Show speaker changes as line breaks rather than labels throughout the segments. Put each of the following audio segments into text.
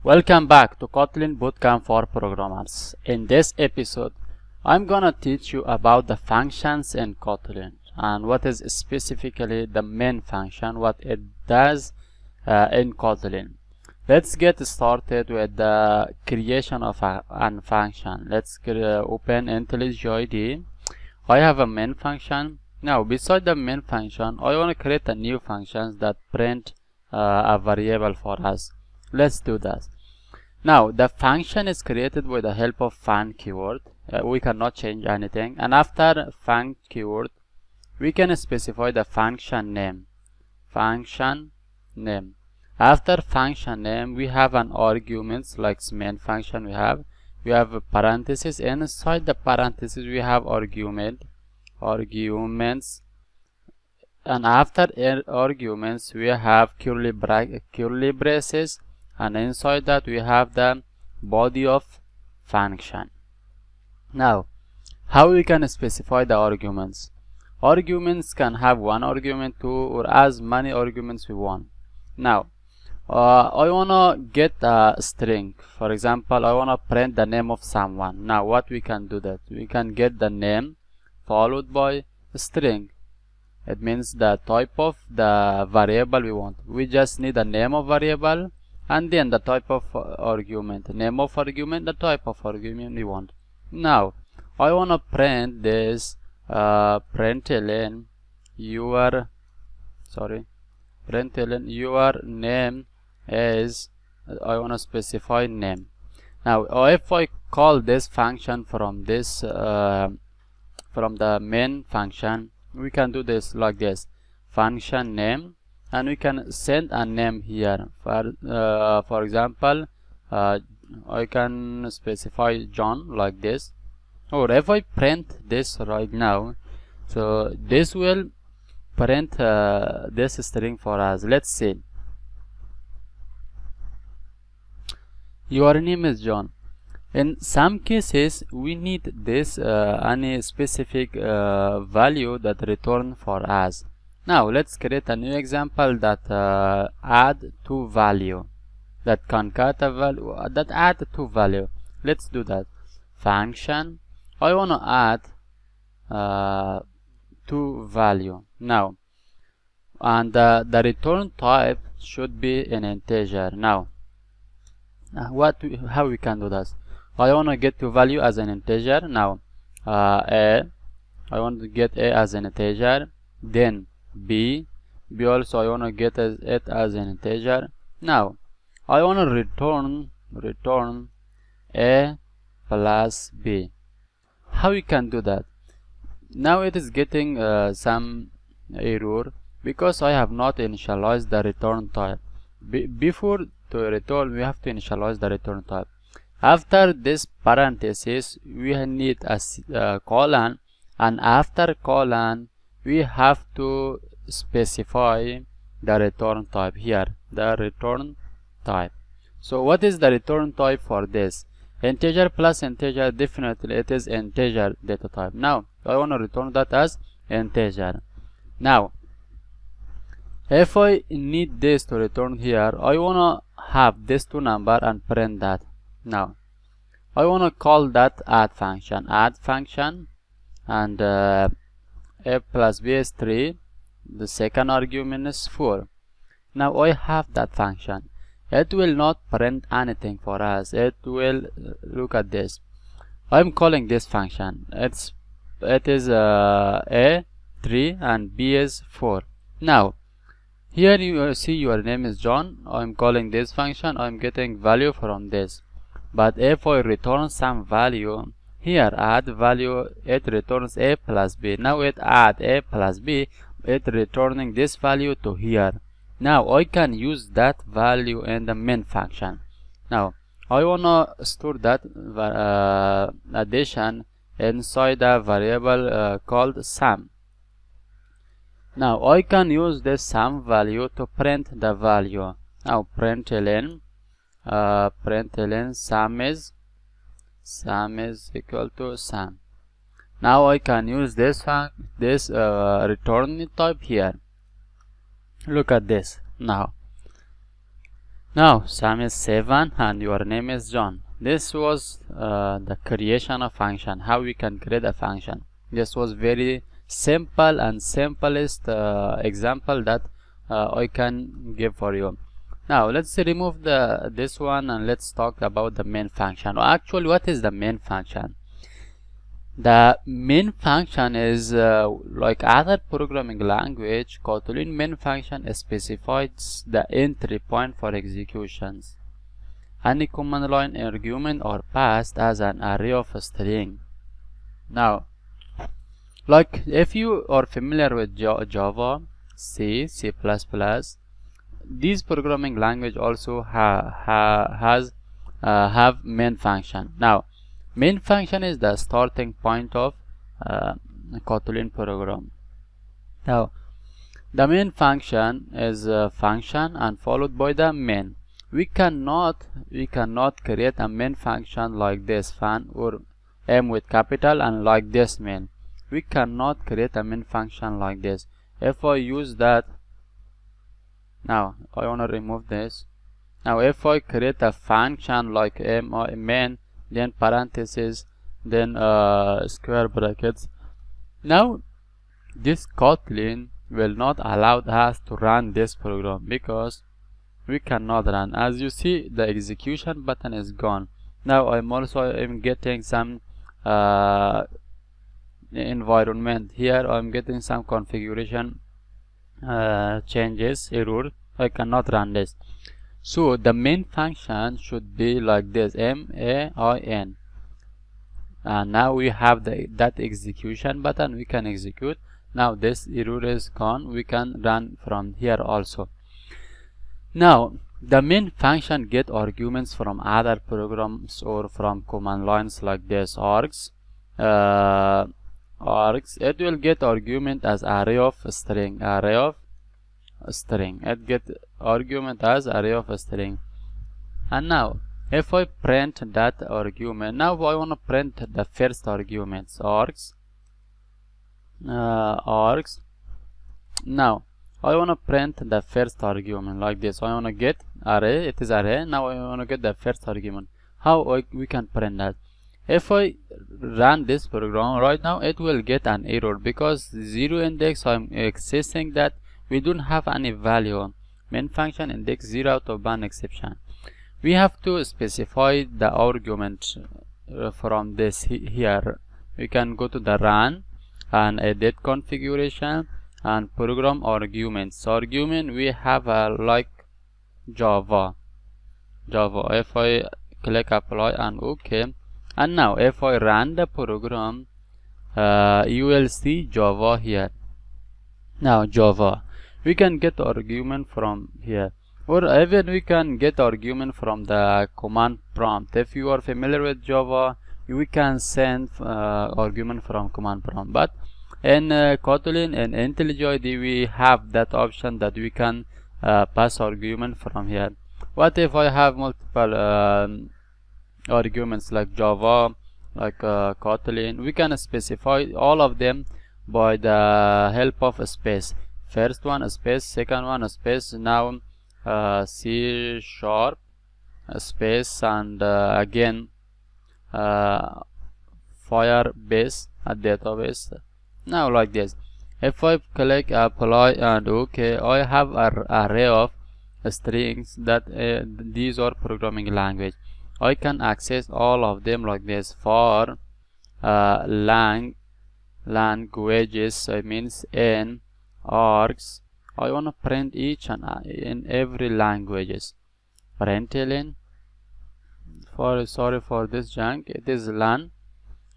Welcome back to Kotlin Bootcamp for Programmers. In this episode, I'm gonna teach you about the functions in Kotlin and what is specifically the main function, what it does in Kotlin. Let's get started with the creation of a function. Let's open IntelliJ IDE. I have a main function. Now, beside the main function, I want to create a new function that print a variable for us. Let's do that. Now the function is created with the help of fun keyword. We cannot change anything, and after fun keyword we can specify the function name. After function name we have an arguments like main function. We have a parenthesis. Inside the parenthesis we have arguments, and after arguments we have curly braces, and inside that we have the body of function. Now, how we can specify the arguments? Arguments can have one argument, two, or as many arguments we want. Now, I wanna get a string. For example, I wanna print the name of someone. Now, what we can do that? We can get the name followed by a string. It means the type of the variable we want. We just need the name of variable and then the type of argument, name of argument, the type of argument we want. Now I want to print this println your name is, I want to specify name. Now if I call this function from this from the main function, we can do this like this, function name, and we can send a name here. For example, I can specify John like this. Or if I print this right now, so this will print this string for us. Let's see. Your name is John. In some cases we need this any specific value that return for us. Now let's create a new example that add two value, that concat a value, that add two value. Let's do that. Function, I want to add two value. Now, and the return type should be an integer. Now how we can do that? I want to get two value as an integer. Now I want to get a as an integer, then b also I want to get it as an integer. Now I want to return a plus b. How we can do that? Now it is getting some error because I have not initialized the return type. Before to return we have to initialize the return type. After this parenthesis we need a colon, and after colon we have to specify the return type here, the return type. So what is the return type for this? Integer plus integer, definitely it is integer data type. Now I want to return that as integer. Now if I need this to return here, I want to have this two number and print that. Now I want to call that add function, and a plus b is 3, the second argument is 4. Now I have that function. It will not print anything for us. It will look at this. I'm calling this function. It is a 3 and b is 4. Now here you see your name is John. I'm calling this function. I'm getting value from this. But if I return some value here, add value, it returns a plus b. Now it add a plus b, it returning this value to here. Now I can use that value in the main function. Now I wanna store that addition inside a variable called sum. Now I can use this sum value to print the value. Now println sum is equal to sum. Now I can use this return type here. Look at this. Now Now Sam is 7 and your name is John. This was the creation of function, how we can create a function. This was very simple and simplest example that I can give for you. Now let's remove this one and let's talk about the main function. Actually, what is the main function? The main function is like other programming language. Kotlin main function specifies the entry point for executions. Any command line argument are passed as an array of a string. Now, like if you are familiar with Java, C, C++, these programming language also have main function. Now, main function is the starting point of Kotlin program. Now, the main function is a function and followed by the main. We cannot create a main function like this fun or m with capital and like this main. We cannot create a main function like this. If I use that, now I want to remove this. Now if I create a function like main, then parentheses, then square brackets, now this Kotlin will not allow us to run this program because we cannot run. As you see, the execution button is gone. Now I'm getting some environment here. I'm getting some configuration changes, error. I cannot run this. So the main function should be like this, main, and now we have that execution button. We can execute. Now this error is gone. We can run from here also. Now the main function get arguments from other programs or from command lines like this, args. It will get argument as array of string. It get argument as array of string. And now if I print that argument, now I want to print the first arguments, args. Now I want to print the first argument like this. I want to get array, it is array. Now I want to get the first argument. How we can print that? If I run this program right now, it will get an error because 0 index. I'm accessing that we don't have any value. Main function index 0 out of one exception. We have to specify the argument from this here. We can go to the run and edit configuration and program arguments. Argument we have like Java. If I click apply and OK, and now if I run the program, you will see Java here. Now Java, we can get argument from here, or even we can get argument from the command prompt. If you are familiar with Java, we can send argument from command prompt, but in Kotlin and IntelliJ we have that option that we can pass argument from here. What if I have multiple arguments like Java, like Kotlin? We can specify all of them by the help of a space. First one a space, second one a space, now C# a space, and again Firebase a database. Now like this, if I click apply and OK, I have an array of strings that these are programming language. I can access all of them like this. For languages, I means in args, I want to print each and in every languages. Println, sorry for this junk, it is lan.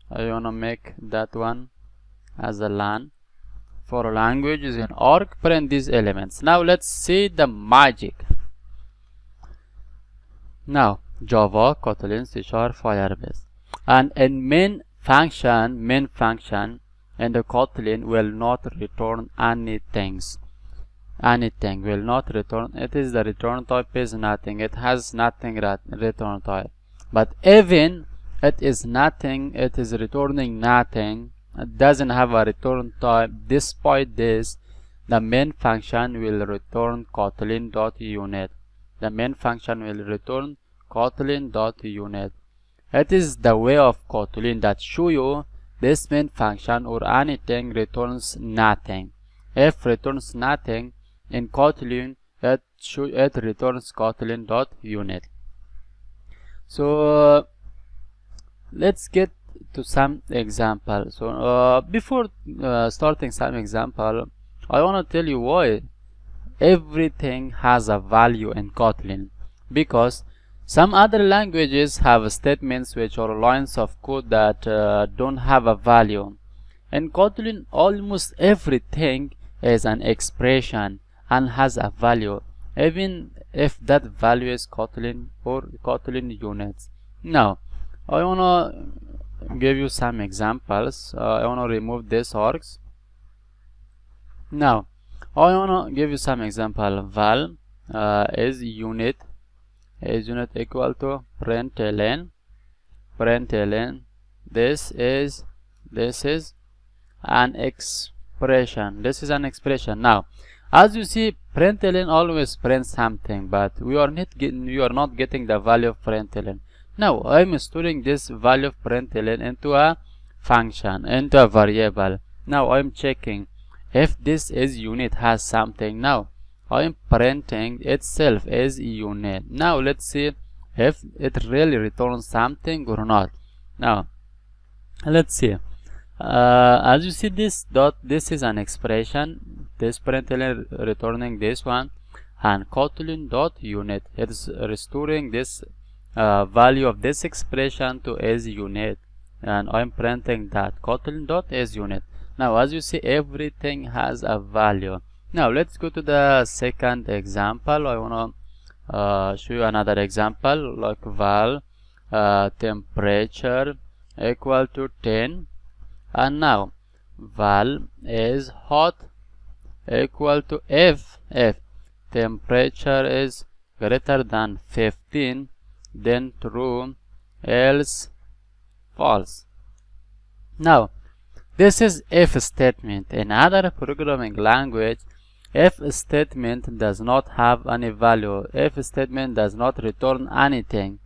I want to make that one as a lan. For languages in org, print these elements. Now let's see the magic. Now Java, Kotlin, C#, Firebase, and in main function and the Kotlin will not return anything will not return. It is the return type is nothing. It has nothing return type, but even it is nothing, it is returning nothing. It doesn't have a return type. Despite this, the main function will return Kotlin.unit. the main function will return Kotlin.unit. It is the way of Kotlin that show you this main function or anything returns nothing. If returns nothing in Kotlin, it returns Kotlin.unit. So let's get to some example. So before starting some example, I want to tell you why everything has a value in Kotlin, because some other languages have statements which are lines of code that don't have a value. In Kotlin, almost everything is an expression and has a value, even if that value is Kotlin or Kotlin units. Now, I wanna give you some examples. I wanna remove this args. Now, I wanna give you some example. Val is unit equal to println. This is an expression. This is an expression. Now, as you see, println always prints something, but we are not getting the value of println. Now I'm storing this value of println into a function, into a variable. Now I'm checking if this is unit has something. Now I'm printing itself as unit. Now let's see if it really returns something or not. Now let's see. As you see, this is an expression. This println returning this one, and Kotlin.unit it is restoring this value of this expression to as unit, and I'm printing that Kotlin.asUnit. Now as you see, everything has a value. Now let's go to the second example. I want to show you another example, like val temperature equal to 10, and now val is hot equal to if temperature is greater than 15, then true, else false. Now this is if statement. In other programming language, if statement does not have any value, if statement does not return anything.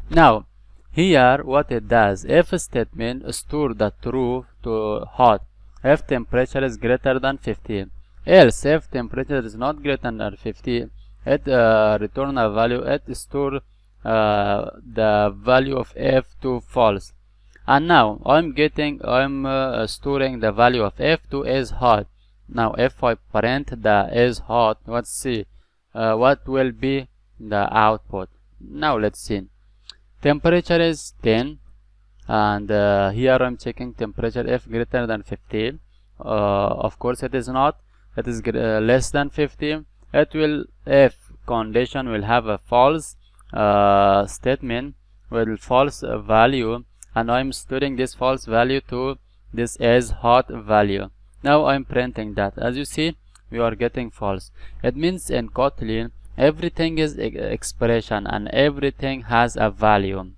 Now here what it does, if statement store the true to hot if temperature is greater than 50, else if temperature is not greater than 50, it return a value, it store the value of f to false. And now I'm storing the value of f2 as hot. Now if I print the as hot, let's see what will be the output. Now let's see, temperature is 10, and here I'm checking temperature if greater than 50. Of course it is not, it is less than 50. It will, if condition will have a false statement with false value, and I'm storing this false value to this as hot value. Now I'm printing that. As you see, we are getting false. It means in Kotlin everything is expression and everything has a value.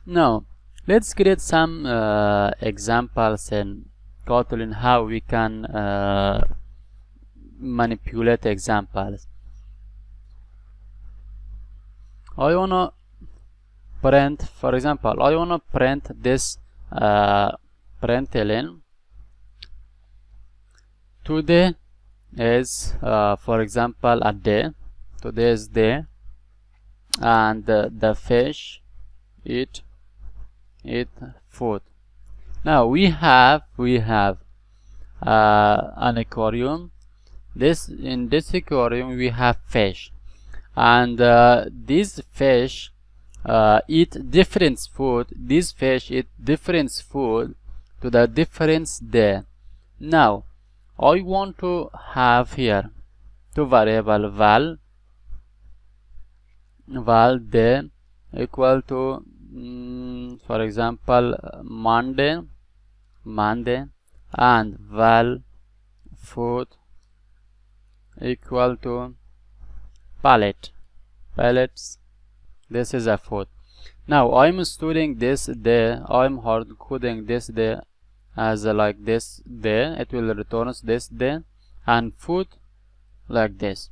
Now let's create some examples in Kotlin how we can manipulate examples. I wanna print, for example, I wanna print this println. Today is for example a day. Today is day, and the fish eat food. Now we have an aquarium. In this aquarium we have fish, and these fish eat different food. These fish eat different food to the different day. Now I want to have here two variable val day equal to for example Monday, and val food equal to pellets. This is a food. Now I'm storing this day, I'm hard coding this day as like this day. It will return this day, and food like this.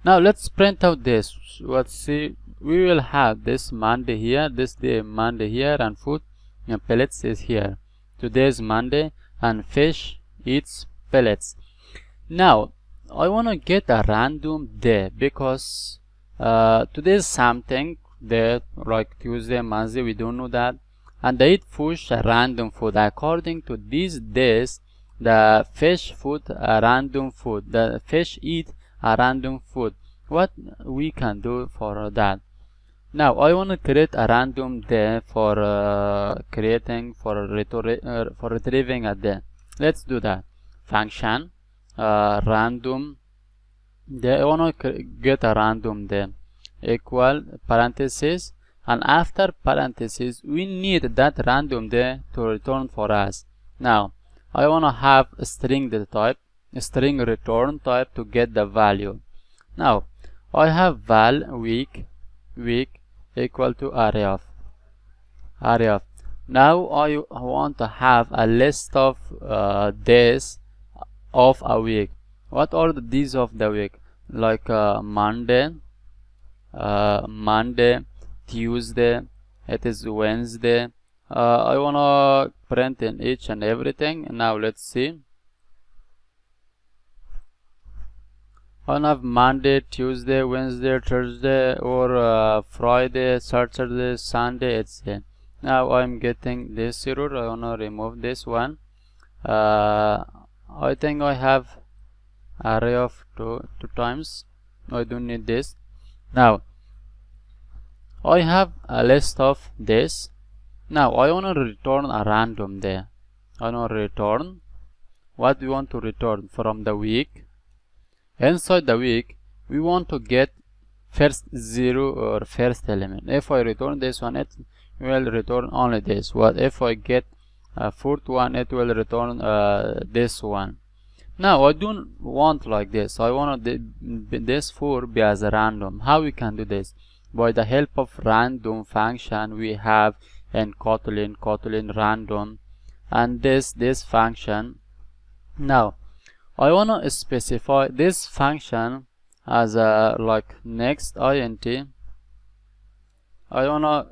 Now let's print out this. Let's see, we will have this Monday here, this day Monday here, and food and pellets is here. Today is Monday and fish eats pellets. Now I want to get a random day because today is something there, like Tuesday, Wednesday, we don't know that, and they eat fish a random food. According to these days, the fish food a random food, the fish eat a random food. What we can do for that? Now I want to create a random day for retrieving a day. Let's do that. Function random day. I want to get a random day equal parenthesis, and after parenthesis we need that random day to return for us. Now I want to have a string type, a string return type to get the value. Now I have val week equal to array of. Now I want to have a list of days of a week. What are the days of the week? Like Monday, Tuesday, it is Wednesday. I wanna print in each and everything. Now let's see. I wanna have Monday, Tuesday, Wednesday, Thursday, or Friday, Saturday, Sunday, etc. Now I'm getting this error. I wanna remove this one. I think I have array of two times. I don't need this. Now I have a list of this. Now I want to return a random day. I want to return what we want to return from the week. Inside the week we want to get first 0 or first element. If I return this one, it will return only this. What if I get a fourth one, it will return this one. Now I don't want like this. I want this 4 be as a random. How we can do this? By the help of random function we have in Kotlin random, and this function. Now I want to specify this function as a like next int. I wanna,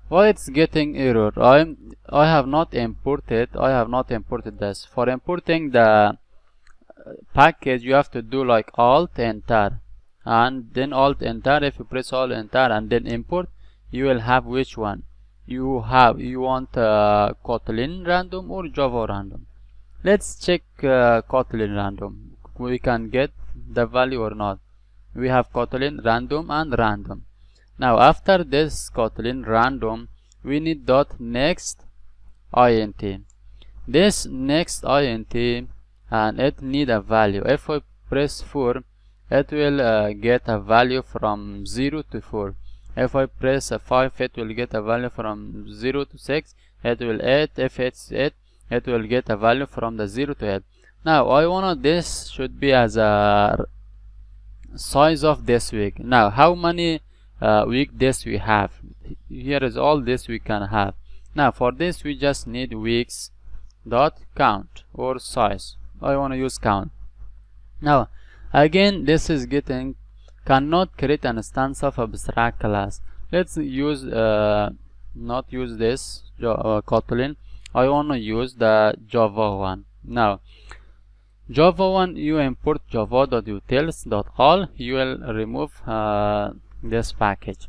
why it's getting error? I have not imported this. For importing the package you have to do like alt enter, and then alt enter. If you press alt enter and then import, you will have which one you want, Kotlin random or Java random. Let's check Kotlin random. We can get the value or not. We have Kotlin random and random. Now after this Kotlin random we need dot next int. This next int, and it need a value. If I press 4, it will get a value from 0 to 4. If I press 5, it will get a value from 0 to 6. It will 8. If it's 8, it will get a value from the 0 to 8. Now I want this should be as a size of this week. Now how many weekdays we have? Here is all this we can have. Now for this we just need weeks dot count or size. I want to use count. Now again this is getting cannot create an instance of abstract class. Let's use not use this Kotlin. I want to use the Java one. Now Java one, you import java.utils.all. You will remove this package.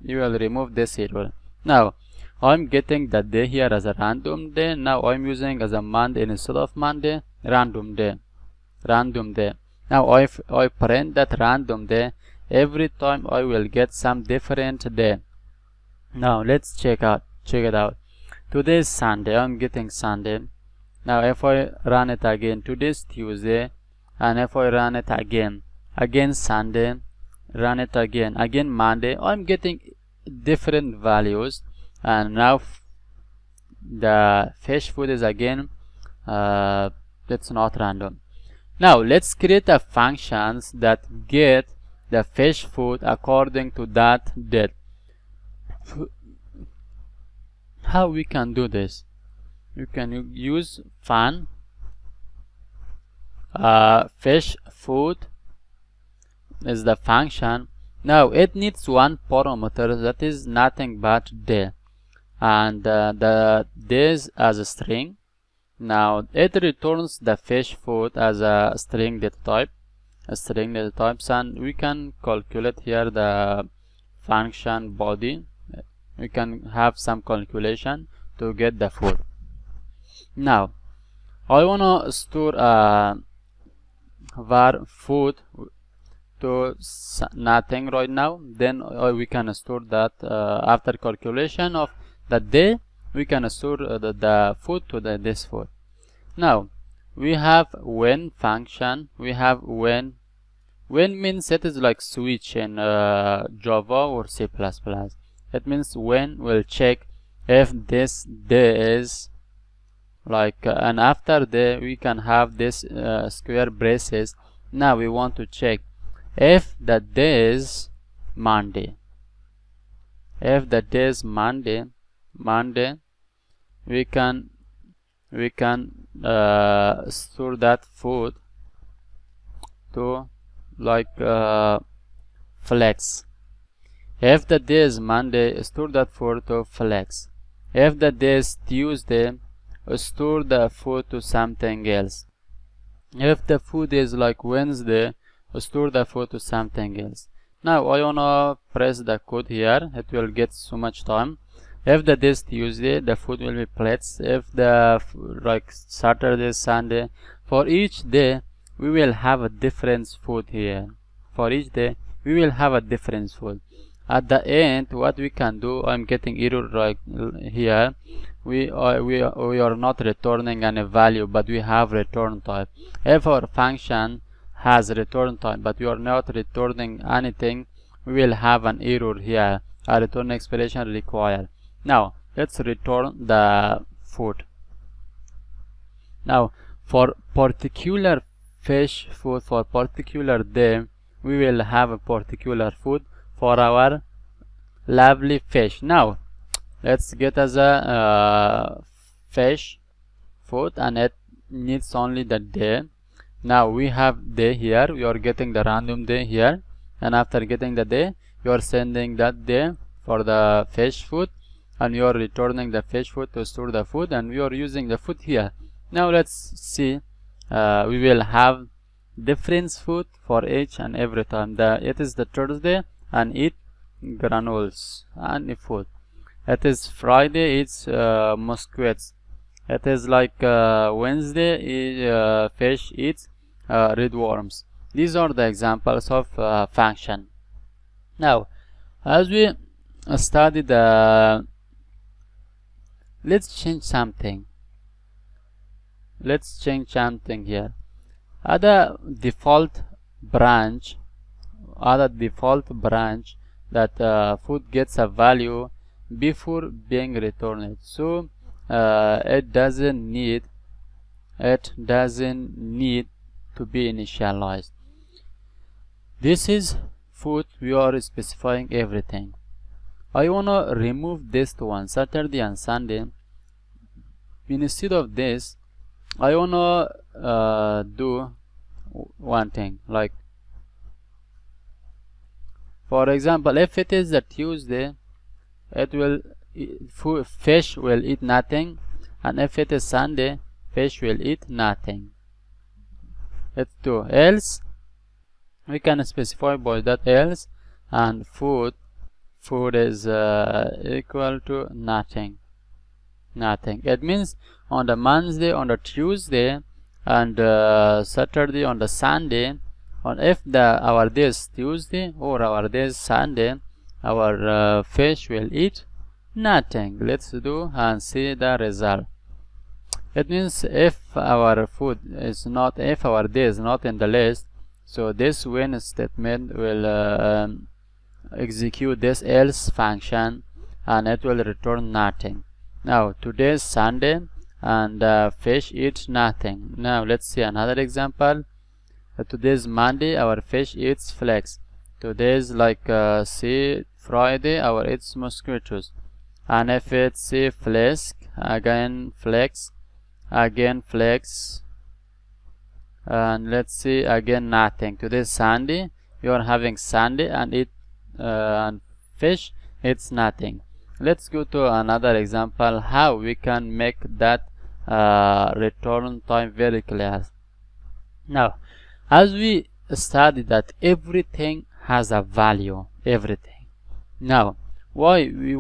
You will remove this error. Now I'm getting the day here as a random day. Now I'm using as a Monday instead of Monday, random day. Now if I print that random day, every time I will get some different day. Now let's check it out. Today is Sunday. I'm getting Sunday. Now if I run it again, today is Tuesday, and if I run it again Sunday, run it again Monday, I'm getting different values. And now the fish food is again it's not random. Now let's create a functions that get the fish food according to that date. How we can do this? You can use fun fish food is the function. Now it needs one parameter that is nothing but day, and the days as a string. Now it returns the fish food as a string data type, and we can calculate here the function body. We can have some calculation to get the food. Now I wanna store var food to nothing right now. Then we can store that after calculation of the day, we can store the food to this food. Now we have when function. We have when means it is like switch in Java or C++. It means when we'll check if this day is like and after day we can have this square braces. Now we want to check if the day is Monday. If the day is Monday, we can store that food to like flex. If the day is Monday, store that food to flex. If the day is Tuesday, store the food to something else. If the food is like Wednesday, store the food to something else. Now I wanna press the code here. It will get so much time. If the day is Tuesday, the food will be plates. If the like Saturday, Sunday, for each day we will have a different food here. For each day we will have a different food. At the end, what we can do, I'm getting error right here. We are not returning any value, but we have return type. If our function has return type but we are not returning anything, we will have an error here. A return expression required. Now let's return the food. Now for particular fish food, for particular day, we will have a particular food for our lovely fish. Now let's get as a fish food, and it needs only the day. Now we have day here. We are getting the random day here, and after getting the day, you are sending that day for the fish food, and you are returning the fish food to store the food, and we are using the food here. Now let's see. We will have different food for each and every time. It is the Thursday and eat granules and food. It is Friday, it's musquets. It is like Wednesday, fish eats red worms. These are the examples of function. Now as we study let's change something. Let's change something here. Other default branch that food gets a value before being returned, so it doesn't need to be initialized. This is food. We are specifying everything. I wanna remove this to one Saturday and Sunday. Instead of this, I wanna do one thing, like for example, if it is a Tuesday, it will fish will eat nothing, and if it is Sunday, fish will eat nothing. Let's do else. We can specify by that else, and food is equal to nothing. It means on the Monday, on the Tuesday, and Saturday, on the Sunday, on if our day is Tuesday or our day is Sunday, our fish will eat nothing. Let's do and see the result. It means if our food is not, if our day is not in the list, so this when statement will execute this else function, and it will return nothing. Now today is Sunday, and fish eats nothing. Now let's see another example. Today is Monday, our fish eats flex. Today is like see Friday, our eats mosquitoes. And if it's see flex, again flex, again flex, and let's see again nothing. Today is Sunday, you are having Sunday, and it and fish, it's nothing. Let's go to another example how we can make that return time very clear. Now, as we study that everything has a value, everything. Now, why we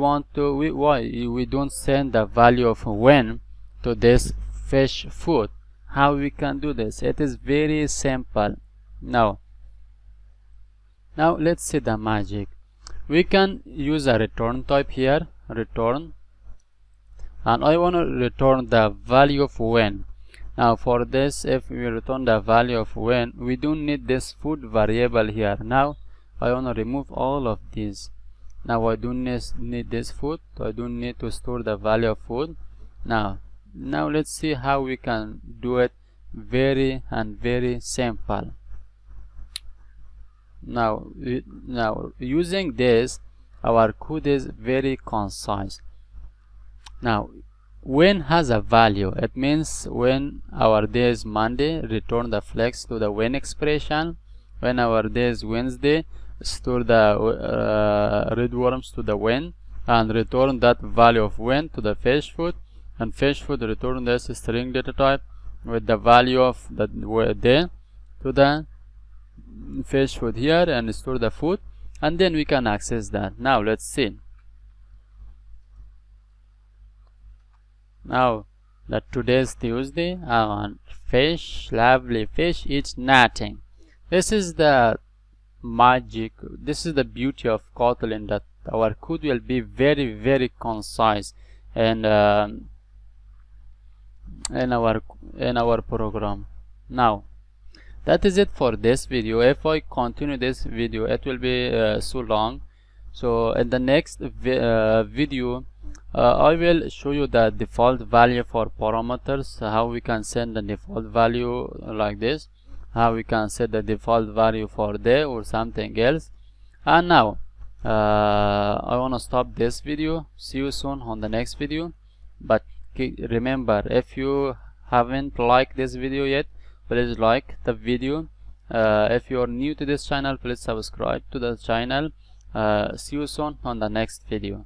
don't send the value of when to this fish food? How we can do this? It is very simple. Now let's see the magic. We can use a return type here, return, and I want to return the value of when. Now for this, if we return the value of when, we don't need this food variable here. Now I want to remove all of these. Now I don't need this food, so I don't need to store the value of food. Now let's see how we can do it very simple. Now using this, our code is very concise. Now when has a value, it means when our day is Monday, return the flex to the when expression. When our day is Wednesday, store the red worms to the when, and return that value of when to the fish food, and fish food return this string data type with the value of the day to the fish food here, and store the food, and then we can access that. Now let's see. Now that today is Tuesday, and fish, lovely fish, eats nothing. This is the magic, this is the beauty of Kotlin, that our code will be very concise and in our program. Now that is it for this video. If I continue this video, it will be so long. So in the next video, I will show you the default value for parameters, how we can send the default value like this, how we can set the default value for day or something else. And now I want to stop this video. See you soon on the next video. But remember, if you haven't liked this video yet, please like the video. If you are new to this channel, please subscribe to the channel. See you soon on the next video.